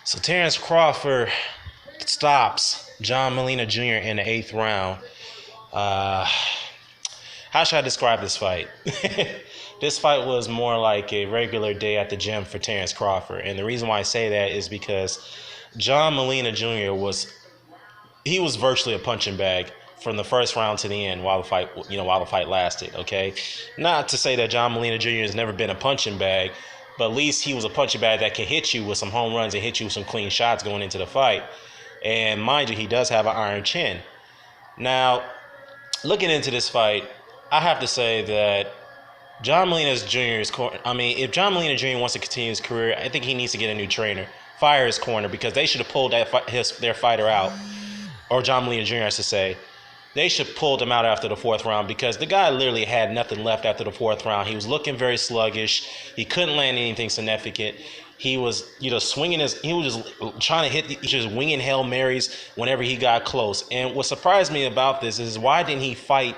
So Terence Crawford stops John Molina Jr. in the 8th round. Uh, how should I describe this fight? This fight was more like a regular day at the gym for Terence Crawford, and the reason why I say that is because John Molina Jr. was virtually a punching bag from the first round to the end while the fight lasted. Okay, not to say that John Molina Jr. has never been a punching bag, but at least he was a punching bag that could hit you with some home runs and hit you with some clean shots going into the fight. And mind you, he does have an iron chin. Now, looking into this fight, I have to say that John Molina Jr.'s corner. I mean, if John Molina Jr. wants to continue his career, I think he needs to get a new trainer, fire his corner, because they should have pulled their fighter out, or John Molina Jr. I should say. They should pull him out after the 4th round because the guy literally had nothing left after the 4th round. He was looking very sluggish. He couldn't land anything significant. He was, swinging he was just trying to hit, just winging Hail Marys whenever he got close. And what surprised me about this is why didn't he fight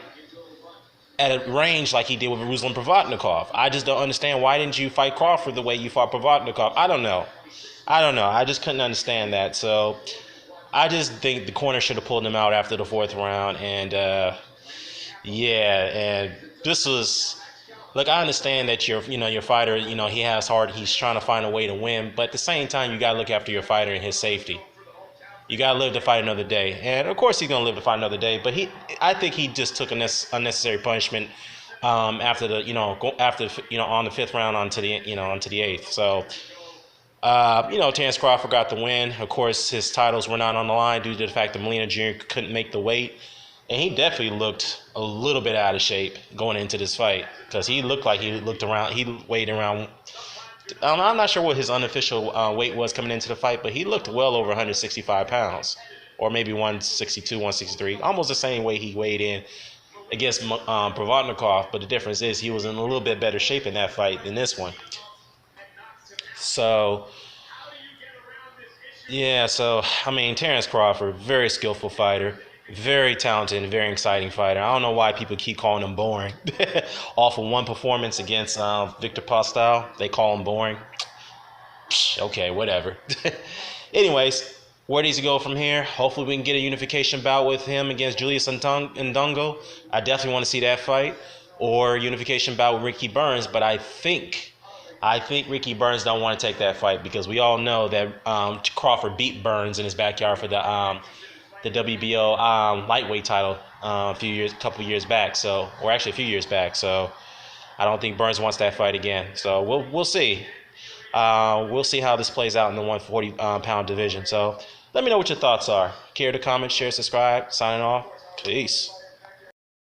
at a range like he did with Ruslan Provodnikov? I just don't understand. Why didn't you fight Crawford the way you fought Provodnikov? I don't know. I just couldn't understand that. So I just think the corner should have pulled him out after the 4th round. And and this was, look, I understand that your fighter, he has heart, he's trying to find a way to win, but at the same time, you got to look after your fighter and his safety. You got to live to fight another day. And of course he's going to live to fight another day, but I think he just took unnecessary punishment after on the 5th round onto the 8th. So Terence Crawford got the win. Of course, his titles were not on the line due to the fact that Molina Jr. couldn't make the weight. And he definitely looked a little bit out of shape going into this fight because he looked like he weighed around, I'm not sure what his unofficial weight was coming into the fight, but he looked well over 165 pounds or maybe 162, 163, almost the same way he weighed in against Provodnikov. But the difference is he was in a little bit better shape in that fight than this one. So, Terence Crawford, very skillful fighter, very talented and very exciting fighter. I don't know why people keep calling him boring. Off of one performance against Victor Postal, they call him boring. Okay, whatever. Anyways, where does he go from here? Hopefully we can get a unification bout with him against Julius Ndongo. I definitely want to see that fight. Or unification bout with Ricky Burns, but I think Ricky Burns don't want to take that fight because we all know that Crawford beat Burns in his backyard for the WBO lightweight title a few years back. So, or actually a few years back. So, I don't think Burns wants that fight again. So we'll see. We'll see how this plays out in the 140 pound division. So let me know what your thoughts are. Care to comment, share, subscribe. Signing off. Peace.